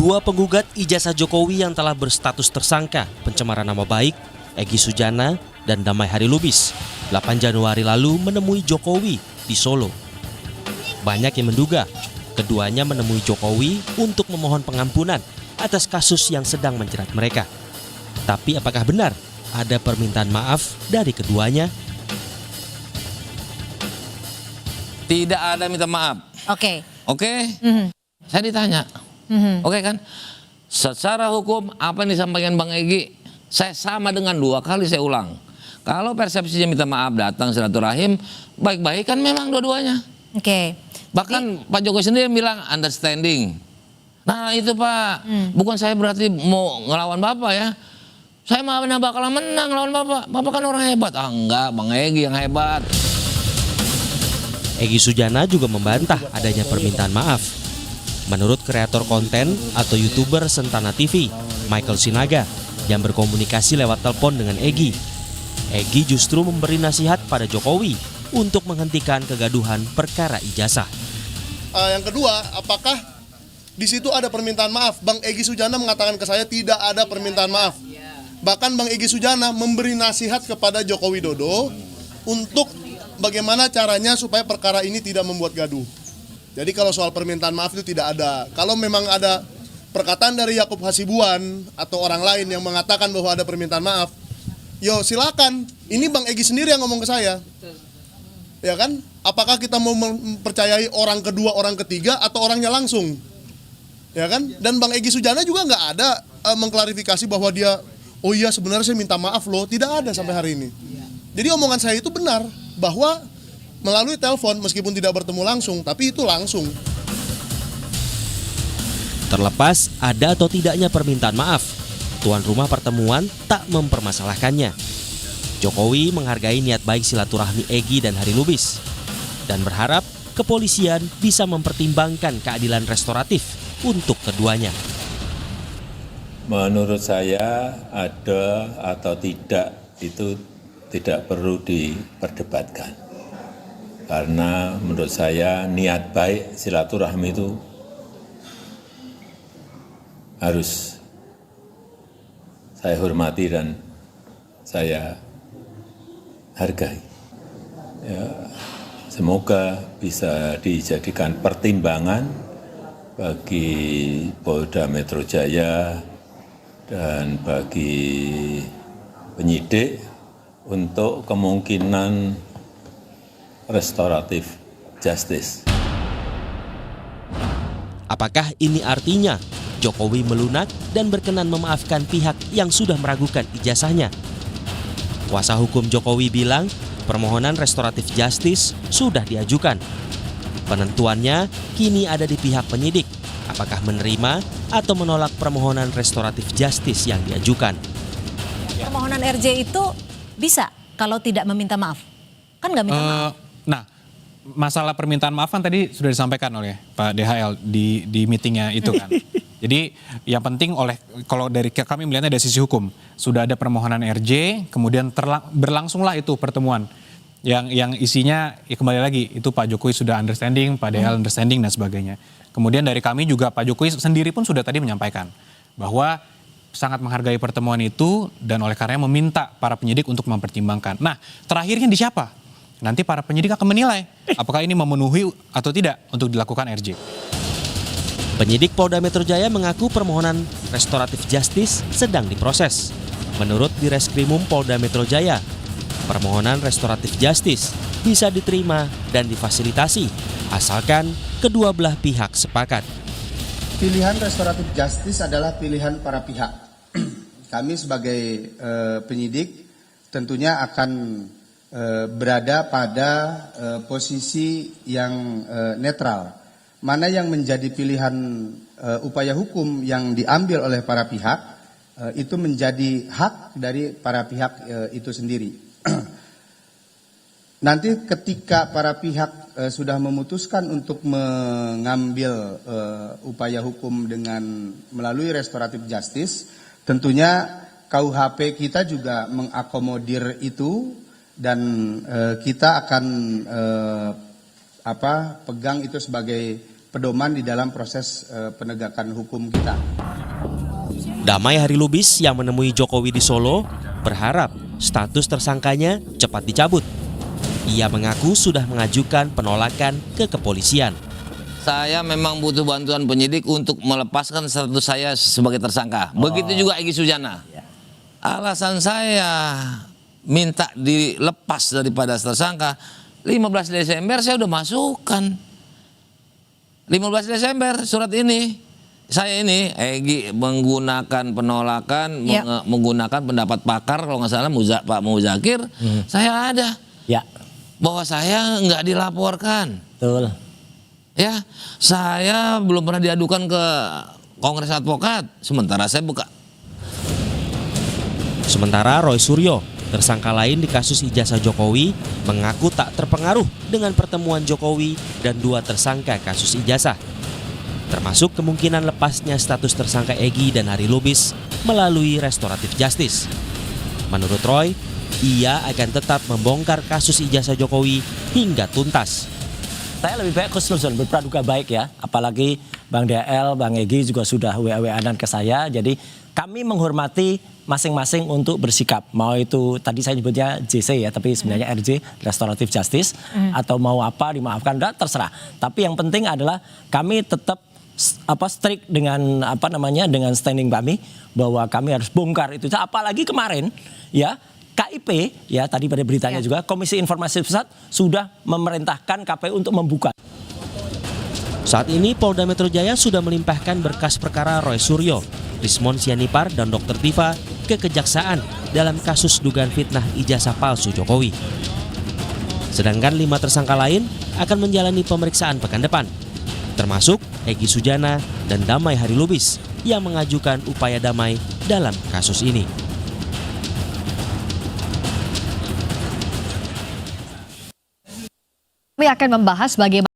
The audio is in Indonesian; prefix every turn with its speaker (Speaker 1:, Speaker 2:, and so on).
Speaker 1: Dua penggugat ijazah Jokowi yang telah berstatus tersangka pencemaran nama baik, Egy Sujana dan Damai Harilubis, 8 Januari lalu menemui Jokowi di Solo. Banyak yang menduga keduanya menemui Jokowi untuk memohon pengampunan atas kasus yang sedang menjerat mereka. Tapi apakah benar ada permintaan maaf dari keduanya?
Speaker 2: Tidak ada minta maaf.
Speaker 3: Oke.
Speaker 2: Saya ditanya. Oke kan? Secara hukum apa yang disampaikan Bang Egy, saya sama dengan 2 kali saya ulang. Kalau persepsinya minta maaf datang silaturahim, baik-baik kan memang dua-duanya.
Speaker 3: Oke.
Speaker 2: Bahkan Pak Jokowi sendiri bilang understanding. Nah itu Pak, bukan saya berarti mau ngelawan Bapak ya. Saya mah bakalan menang lawan Bapak. Bapak kan orang hebat. Ah enggak, Bang Egy yang hebat.
Speaker 1: Egy Sujana juga membantah adanya permintaan maaf. Menurut kreator konten atau YouTuber Sentana TV, Michael Sinaga, yang berkomunikasi lewat telepon dengan Egy justru memberi nasihat pada Jokowi untuk menghentikan kegaduhan perkara ijazah.
Speaker 4: Yang kedua, apakah di situ ada permintaan maaf? Bang Egy Sujana mengatakan ke saya tidak ada permintaan maaf. Bahkan Bang Egy Sujana memberi nasihat kepada Joko Widodo untuk bagaimana caranya supaya perkara ini tidak membuat gaduh. Jadi kalau soal permintaan maaf itu tidak ada. Kalau memang ada perkataan dari Yakub Hasibuan atau orang lain yang mengatakan bahwa ada permintaan maaf, yo silakan. Ini Bang Egy sendiri yang ngomong ke saya. Ya kan? Apakah kita mau mempercayai orang kedua, orang ketiga, atau orangnya langsung? Ya kan? Dan Bang Egy Sujana juga nggak ada mengklarifikasi bahwa dia, oh iya sebenarnya saya minta maaf loh. Tidak ada sampai hari ini. Jadi omongan saya itu benar, bahwa melalui telepon meskipun tidak bertemu langsung, tapi itu langsung.
Speaker 1: Terlepas ada atau tidaknya permintaan maaf, tuan rumah pertemuan tak mempermasalahkannya. Jokowi menghargai niat baik silaturahmi Egy dan Harilubis dan berharap kepolisian bisa mempertimbangkan keadilan restoratif untuk keduanya.
Speaker 5: Menurut saya ada atau tidak itu tidak perlu diperdebatkan. Karena menurut saya niat baik silaturahmi itu harus saya hormati dan saya hargai. Ya, semoga bisa dijadikan pertimbangan bagi Polda Metro Jaya dan bagi penyidik untuk kemungkinan restoratif justice.
Speaker 1: Apakah ini artinya Jokowi melunak dan berkenan memaafkan pihak yang sudah meragukan ijazahnya? Kuasa hukum Jokowi bilang permohonan restoratif justice sudah diajukan. Penentuannya kini ada di pihak penyidik, apakah menerima atau menolak permohonan restoratif justice yang diajukan.
Speaker 3: Permohonan RJ itu bisa kalau tidak meminta maaf? Kan nggak minta maaf.
Speaker 6: Nah, masalah permintaan maaf kan tadi sudah disampaikan oleh Pak DHL di meetingnya itu kan. Jadi yang penting kalau dari kami melihatnya dari sisi hukum, sudah ada permohonan RJ, kemudian berlangsunglah itu pertemuan. Yang isinya ya kembali lagi itu Pak Jokowi sudah understanding, Pak DHL understanding dan sebagainya. Kemudian dari kami juga Pak Jokowi sendiri pun sudah tadi menyampaikan bahwa sangat menghargai pertemuan itu dan oleh karenanya meminta para penyidik untuk mempertimbangkan. Nah, terakhirnya di siapa? Nanti para penyidik akan menilai apakah ini memenuhi atau tidak untuk dilakukan RJ.
Speaker 1: Penyidik Polda Metro Jaya mengaku permohonan restoratif justice sedang diproses. Menurut Direskrimum Polda Metro Jaya, permohonan restoratif justice bisa diterima dan difasilitasi asalkan kedua belah pihak sepakat.
Speaker 7: Pilihan restoratif justice adalah pilihan para pihak. Kami sebagai penyidik tentunya akan berada pada posisi yang netral. Mana yang menjadi pilihan upaya hukum yang diambil oleh para pihak itu menjadi hak dari para pihak itu sendiri. Nanti ketika para pihak sudah memutuskan untuk mengambil upaya hukum dengan melalui restoratif justice, tentunya KUHP kita juga mengakomodir itu dan kita akan pegang itu sebagai pedoman di dalam proses penegakan hukum kita.
Speaker 1: Damai Hari Lubis yang menemui Jokowi di Solo berharap status tersangkanya cepat dicabut. Ia mengaku sudah mengajukan penolakan ke kepolisian.
Speaker 2: Saya memang butuh bantuan penyidik untuk melepaskan status saya sebagai tersangka. Begitu juga Egy Sujana. Alasan saya minta dilepas daripada tersangka, 15 Desember saya udah masukkan. 15 Desember surat ini. Saya ini, Egy menggunakan penolakan, menggunakan pendapat pakar, kalau nggak salah Pak Muzakir, saya ada.
Speaker 8: Ya.
Speaker 2: Bahwa saya nggak dilaporkan.
Speaker 8: Betul.
Speaker 2: Ya, saya belum pernah diadukan ke Kongres Advokat, sementara saya buka.
Speaker 1: Sementara Roy Suryo, tersangka lain di kasus ijazah Jokowi, mengaku tak terpengaruh dengan pertemuan Jokowi dan dua tersangka kasus ijazah. Termasuk kemungkinan lepasnya status tersangka Egy dan Hari Lubis melalui restoratif justice. Menurut Roy, ia akan tetap membongkar kasus ijazah Jokowi hingga tuntas.
Speaker 8: Saya lebih baik khusnuzon, berpraduga baik ya. Apalagi Bang DL, Bang Egy juga sudah WA-WA-an ke saya. Jadi kami menghormati masing-masing untuk bersikap. Mau itu tadi saya nyebutnya JC ya, tapi sebenarnya RJ, restoratif justice. Atau mau apa dimaafkan, udah terserah. Tapi yang penting adalah kami tetap strict dengan dengan standing kami bahwa kami harus bongkar itu. Apalagi kemarin ya KIP ya tadi pada beritanya juga Komisi Informasi Pusat sudah memerintahkan KPU untuk membuka.
Speaker 1: Saat ini Polda Metro Jaya sudah melimpahkan berkas perkara Roy Suryo, Rismon Sianipar dan Dr. Tifa ke Kejaksaan dalam kasus dugaan fitnah ijazah palsu Jokowi. Sedangkan 5 tersangka lain akan menjalani pemeriksaan pekan depan, termasuk Egy Sujana dan Damai Hari Lubis yang mengajukan upaya damai dalam kasus ini.
Speaker 9: Kami akan membahas bagaimana